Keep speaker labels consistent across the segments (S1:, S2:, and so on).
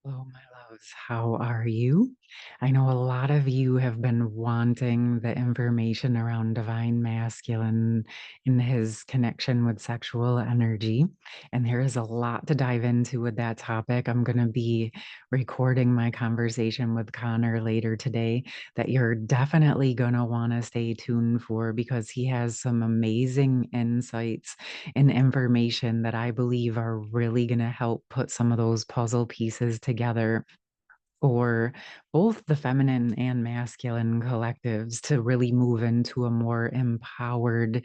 S1: Oh, my loves, how are you? I know a lot of you have been wanting the information around divine masculine and his connection with sexual energy. And there is a lot to dive into with that topic. I'm going to be recording my conversation with Connor later today that you're definitely going to want to stay tuned for because he has some amazing insights and information that I believe are really going to help put some of those puzzle pieces together for both the feminine and masculine collectives to really move into a more empowered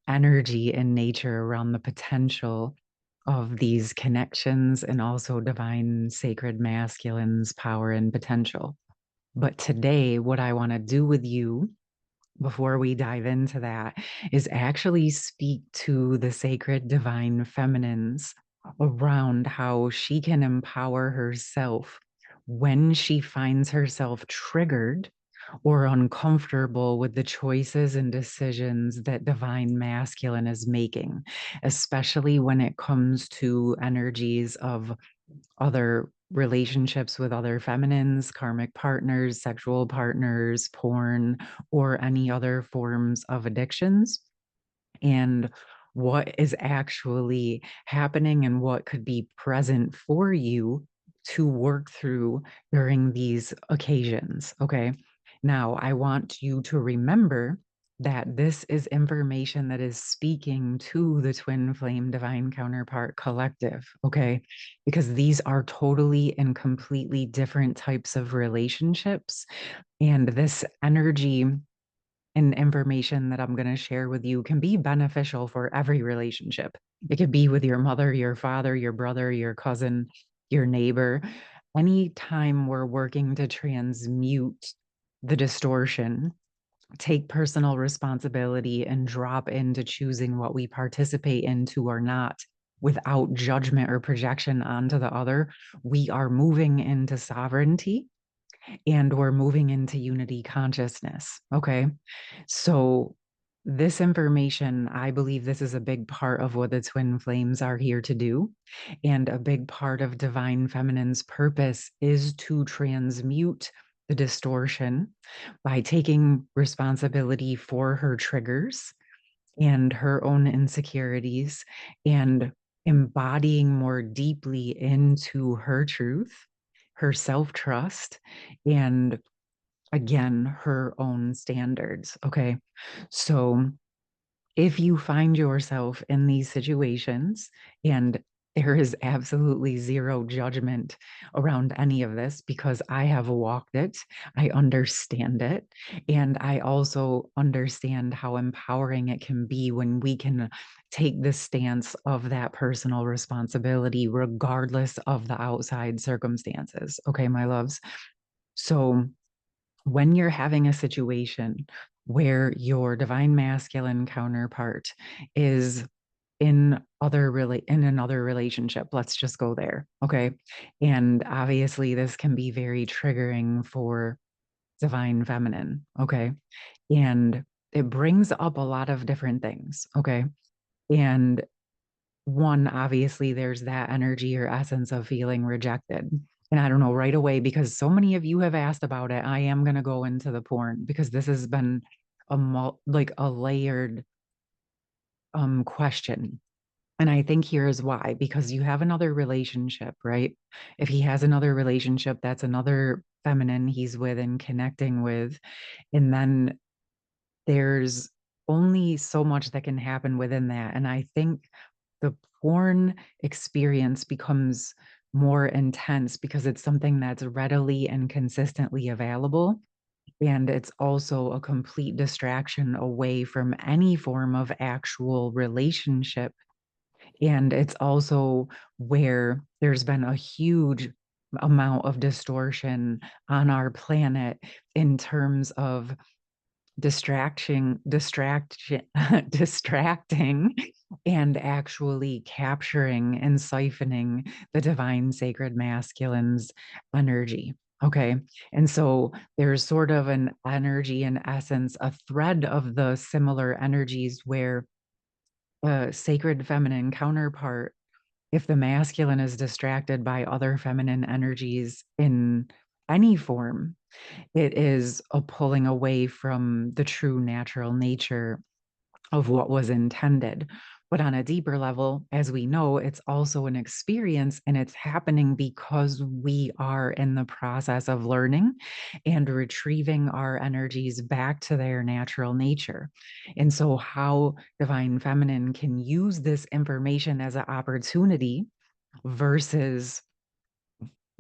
S1: energy and nature around the potential of these connections and also divine sacred masculine's power and potential. But today, what I want to do with you before we dive into that is actually speak to the sacred divine feminines around how she can empower herself when she finds herself triggered or uncomfortable with the choices and decisions that divine masculine is making, especially when it comes to energies of other relationships with other feminines, karmic partners, sexual partners, porn, or any other forms of addictions, and what is actually happening and what could be present for you to work through during these occasions. Okay. Now, I want you to remember that this is information that is speaking to the twin flame divine counterpart collective. Okay. Because these are totally and completely different types of relationships. And this energy and information that I'm going to share with you can be beneficial for every relationship. It could be with your mother, your father, your brother, your cousin, your neighbor. Anytime we're working to transmute the distortion, take personal responsibility, and drop into choosing what we participate into or not without judgment or projection onto the other, we are moving into sovereignty and we're moving into unity consciousness. Okay. So, this information, I believe this is a big part of what the twin flames are here to do. And a big part of divine feminine's purpose is to transmute the distortion by taking responsibility for her triggers and her own insecurities and embodying more deeply into her truth, her self trust, and again, her own standards. Okay. So if you find yourself in these situations, and there is absolutely zero judgment around any of this because I have walked it, I understand it, and I also understand how empowering it can be when we can take the stance of that personal responsibility, regardless of the outside circumstances. Okay, my loves. So, when you're having a situation where your divine masculine counterpart is in another relationship, let's just go there. Okay. And obviously this can be very triggering for divine feminine. Okay. And it brings up a lot of different things. Okay. And one, obviously, there's that energy or essence of feeling rejected. And I don't know right away because so many of you have asked about it. I am going to go into the porn because this has been like a layered question. And I think here is why, because you have another relationship, right? If he has another relationship, that's another feminine he's with and connecting with. And then there's only so much that can happen within that. And I think the porn experience becomes more intense because it's something that's readily and consistently available. And it's also a complete distraction away from any form of actual relationship. And it's also where there's been a huge amount of distortion on our planet in terms of distracting and actually capturing and siphoning the divine sacred masculine's energy. Okay. And so there's sort of an energy in essence, a thread of the similar energies where a sacred feminine counterpart If the masculine is distracted by other feminine energies in any form, it is a pulling away from the true natural nature of what was intended. But on a deeper level, as we know, it's also an experience and it's happening because we are in the process of learning and retrieving our energies back to their natural nature. And so, how Divine Feminine can use this information as an opportunity versus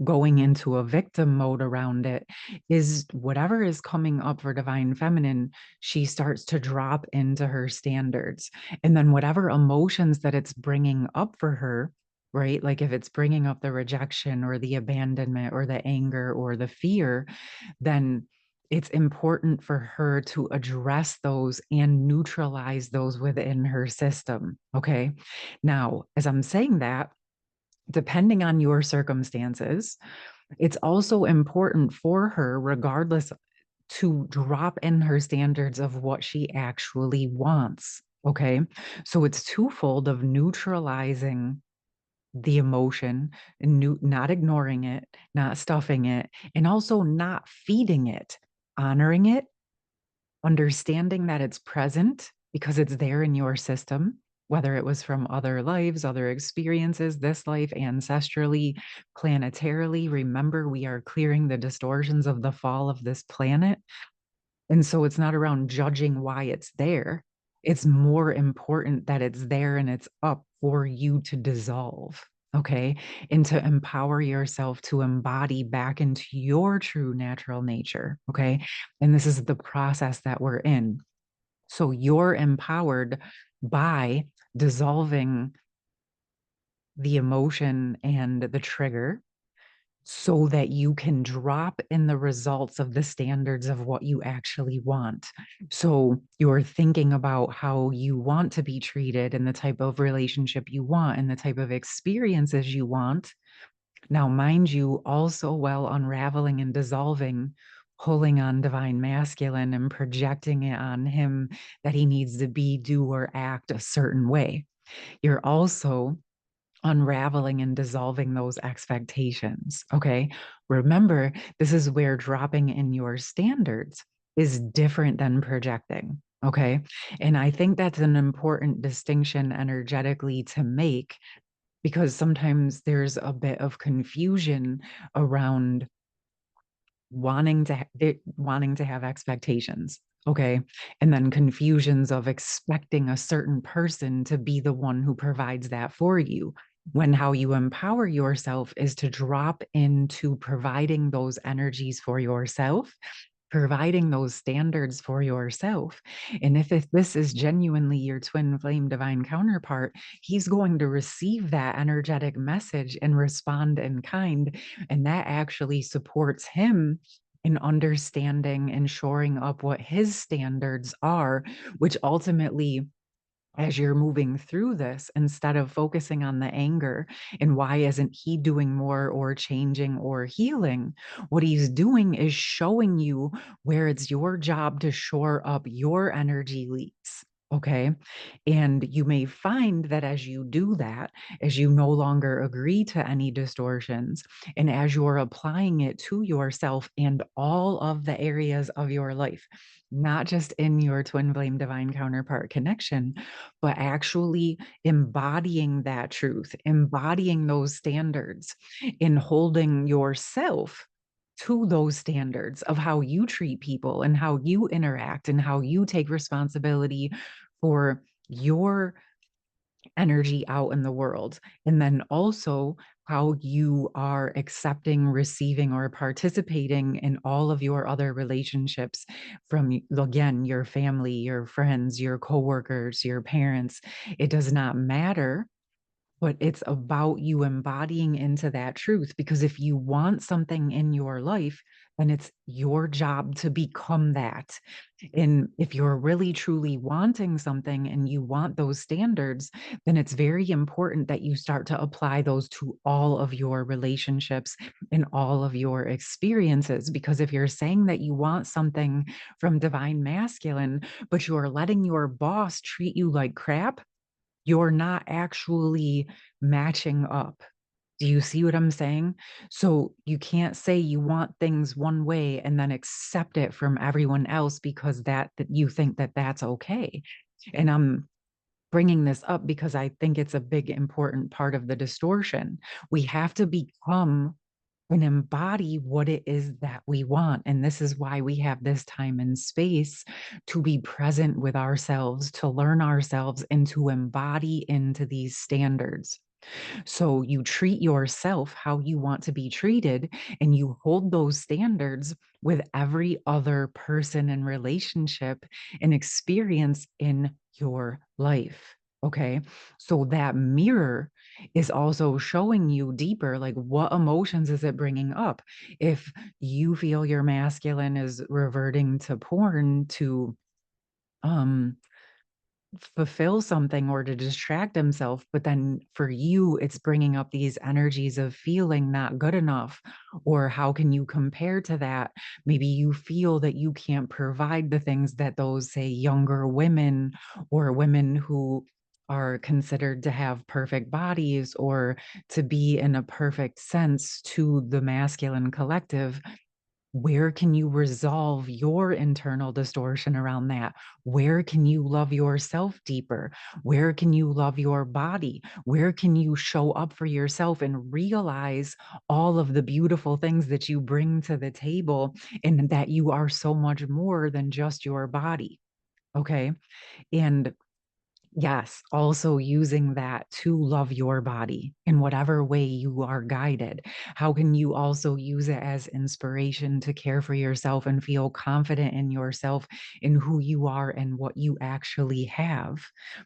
S1: going into a victim mode around it is whatever is coming up for Divine Feminine, she starts to drop into her standards. And then whatever emotions that it's bringing up for her, right? Like if it's bringing up the rejection or the abandonment or the anger or the fear, then it's important for her to address those and neutralize those within her system. Okay. Now, as I'm saying that, depending on your circumstances, it's also important for her, regardless, to drop in her standards of what she actually wants. Okay. So it's twofold of neutralizing the emotion and not ignoring it, not stuffing it, and also not feeding it, honoring it, understanding that it's present because it's there in your system, whether it was from other lives, other experiences, this life, ancestrally, planetarily. Remember, we are clearing the distortions of the fall of this planet. And so it's not around judging why it's there. It's more important that it's there and it's up for you to dissolve. Okay. And to empower yourself to embody back into your true natural nature. Okay. And this is the process that we're in. So you're empowered by dissolving the emotion and the trigger so that you can drop in the results of the standards of what you actually want. So you're thinking about how you want to be treated and the type of relationship you want and the type of experiences you want. Now, mind you, also while unraveling and dissolving, pulling on Divine Masculine and projecting it on him that he needs to be, do, or act a certain way. You're also unraveling and dissolving those expectations. Okay. Remember, this is where dropping in your standards is different than projecting. Okay. And I think that's an important distinction energetically to make because sometimes there's a bit of confusion around wanting to have expectations. Okay. And then confusions of expecting a certain person to be the one who provides that for you. When how you empower yourself is to drop into providing those energies for yourself, providing those standards for yourself. And if this is genuinely your twin flame divine counterpart, he's going to receive that energetic message and respond in kind. And that actually supports him in understanding and shoring up what his standards are, which ultimately, as you're moving through this, instead of focusing on the anger and why isn't he doing more or changing or healing, what he's doing is showing you where it's your job to shore up your energy leaks. Okay. And you may find that as you do that, as you no longer agree to any distortions, and as you're applying it to yourself and all of the areas of your life, not just in your twin flame divine counterpart connection, but actually embodying that truth, embodying those standards, in holding yourself to those standards of how you treat people and how you interact and how you take responsibility for your energy out in the world. And then also how you are accepting, receiving, or participating in all of your other relationships from, again, your family, your friends, your coworkers, your parents. It does not matter, but it's about you embodying into that truth. Because if you want something in your life, then it's your job to become that. And if you're really truly wanting something and you want those standards, then it's very important that you start to apply those to all of your relationships and all of your experiences. Because if you're saying that you want something from Divine Masculine, but you're letting your boss treat you like crap, You're not actually matching up. Do you see what I'm saying? So you can't say you want things one way and then accept it from everyone else because that you think that that's okay. And I'm bringing this up because I think it's a big important part of the distortion. We have to become and embody what it is that we want. And this is why we have this time and space to be present with ourselves, to learn ourselves, and to embody into these standards. So you treat yourself how you want to be treated, and you hold those standards with every other person and relationship and experience in your life. Okay. So that mirror is also showing you deeper, like what emotions is it bringing up? If you feel your masculine is reverting to porn to, um, fulfill something or to distract himself, but then for you it's bringing up these energies of feeling not good enough, or how can you compare to that? Maybe you feel that you can't provide the things that those, say, younger women or women who are considered to have perfect bodies or to be in a perfect sense to the masculine collective. Where can you resolve your internal distortion around that? Where can you love yourself deeper? Where can you love your body? Where can you show up for yourself and realize all of the beautiful things that you bring to the table and that you are so much more than just your body? Okay. And yes, also using that to love your body in whatever way you are guided. How can you also use it as inspiration to care for yourself and feel confident in yourself, in who you are and what you actually have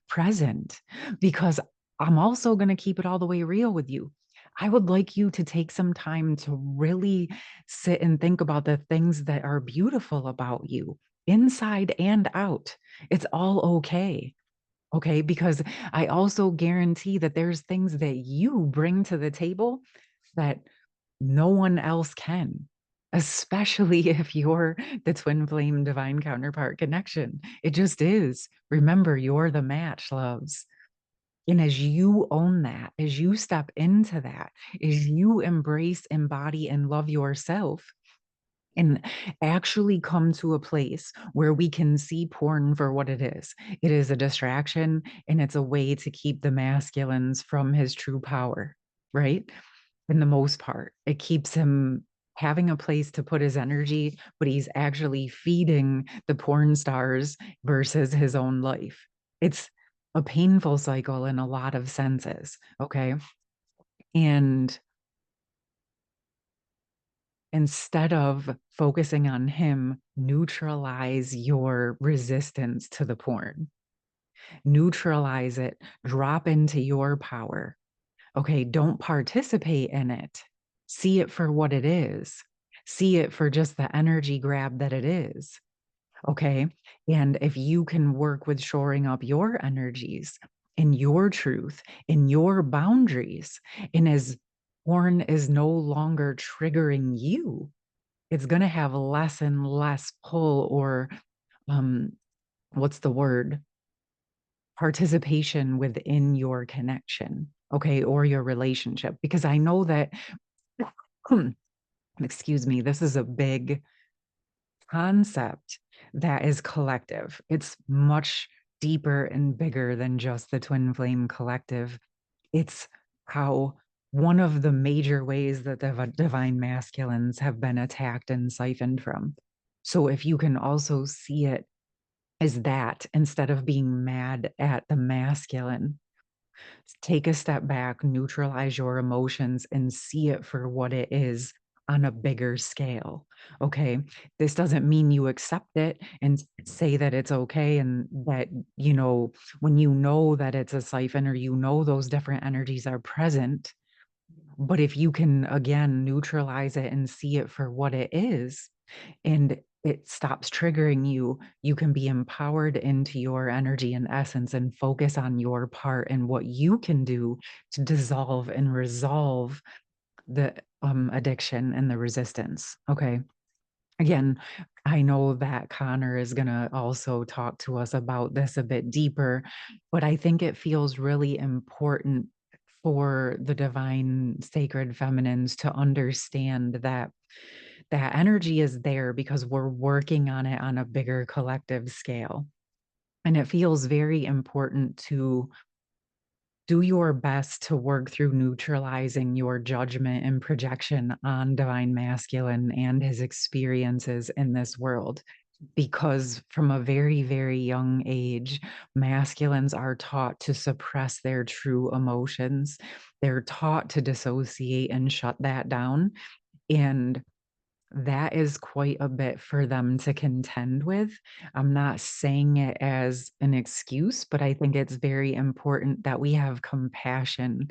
S1: present? Because I'm also going to keep it all the way real with you. I would like you to take some time to really sit and think about the things that are beautiful about you, inside and out. It's all okay. Okay, because I also guarantee that there's things that you bring to the table that no one else can, especially if you're the twin flame divine counterpart connection. It just is. Remember, you're the match, loves. And as you own that, as you step into that, as you embrace, embody, and love yourself, and actually come to a place where we can see porn for what it is. It is a distraction and it's a way to keep the masculines from his true power, right? In the most part, it keeps him having a place to put his energy, but he's actually feeding the porn stars versus his own life. It's a painful cycle in a lot of senses. Okay. And instead of focusing on him, neutralize your resistance to the porn. Neutralize it, drop into your power. Okay, don't participate in it. See it for what it is. See it for just the energy grab that it is. Okay. And if you can work with shoring up your energies in your truth, in your boundaries, and as porn is no longer triggering you, it's gonna have less and less pull or, um, what's the word? Participation within your connection, okay, or your relationship. Because I know that excuse me, this is a big concept that is collective. It's much deeper and bigger than just the twin flame collective. It's how one of the major ways that the divine masculines have been attacked and siphoned from. So if you can also see it as that instead of being mad at the masculine, take a step back, neutralize your emotions, and see it for what it is on a bigger scale. Okay. This doesn't mean you accept it and say that it's okay and that, when you know that it's a siphon or those different energies are present. But if you can, again, neutralize it and see it for what it is, and it stops triggering you, you can be empowered into your energy and essence and focus on your part and what you can do to dissolve and resolve the addiction and the resistance. Okay. Again, I know that Connor is gonna also talk to us about this a bit deeper, but I think it feels really important for the divine sacred feminines to understand that that energy is there because we're working on it on a bigger collective scale. And it feels very important to do your best to work through neutralizing your judgment and projection on divine masculine and his experiences in this world. Because from a very, very young age, masculines are taught to suppress their true emotions. They're taught to dissociate and shut that down. And that is quite a bit for them to contend with. I'm not saying it as an excuse, but I think it's very important that we have compassion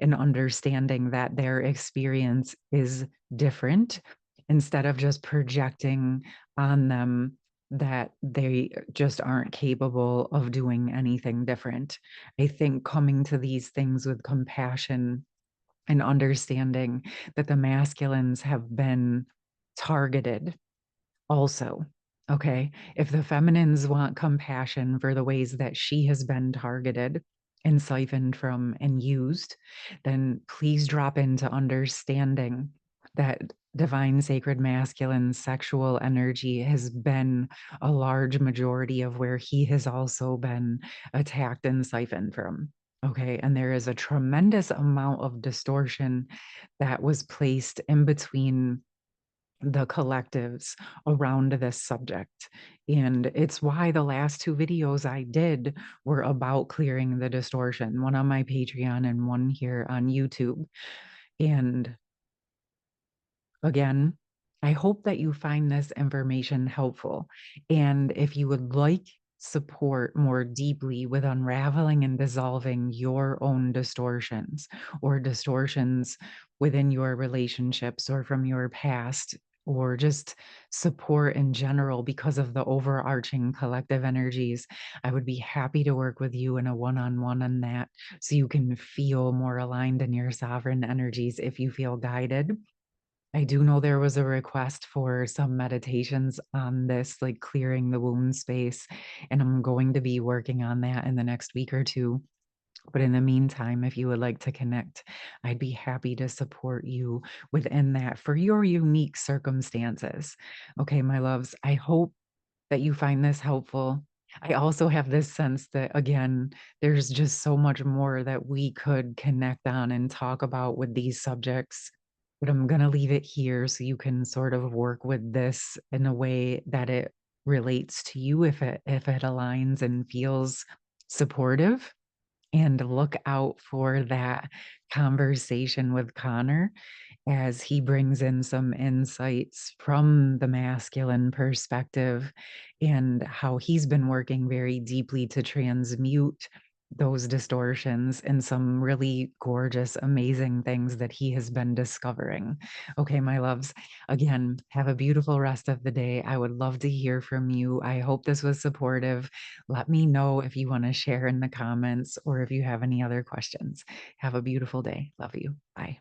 S1: and understanding that their experience is different instead of just projecting on them that they just aren't capable of doing anything different. I think coming to these things with compassion and understanding that the masculines have been targeted also. Okay. If the feminines want compassion for the ways that she has been targeted and siphoned from and used, then please drop into understanding that divine sacred masculine sexual energy has been a large majority of where he has also been attacked and siphoned from. Okay. And there is a tremendous amount of distortion that was placed in between the collectives around this subject. And it's why the last two videos I did were about clearing the distortion, one on my Patreon and one here on YouTube. And again, I hope that you find this information helpful. And if you would like support more deeply with unraveling and dissolving your own distortions or distortions within your relationships or from your past, or just support in general because of the overarching collective energies, I would be happy to work with you in a one on one on that so you can feel more aligned in your sovereign energies if you feel guided. I do know there was a request for some meditations on this, like clearing the womb space, and I'm going to be working on that in the next week or two. But in the meantime, if you would like to connect, I'd be happy to support you within that for your unique circumstances. Okay, my loves, I hope that you find this helpful. I also have this sense that, again, there's just so much more that we could connect on and talk about with these subjects. But I'm going to leave it here so you can sort of work with this in a way that it relates to you if it aligns and feels supportive, and look out for that conversation with Connor as he brings in some insights from the masculine perspective and how he's been working very deeply to transmute those distortions and some really gorgeous, amazing things that he has been discovering. Okay, my loves, again, have a beautiful rest of the day. I would love to hear from you. I hope this was supportive. Let me know if you want to share in the comments or if you have any other questions. Have a beautiful day. Love you. Bye.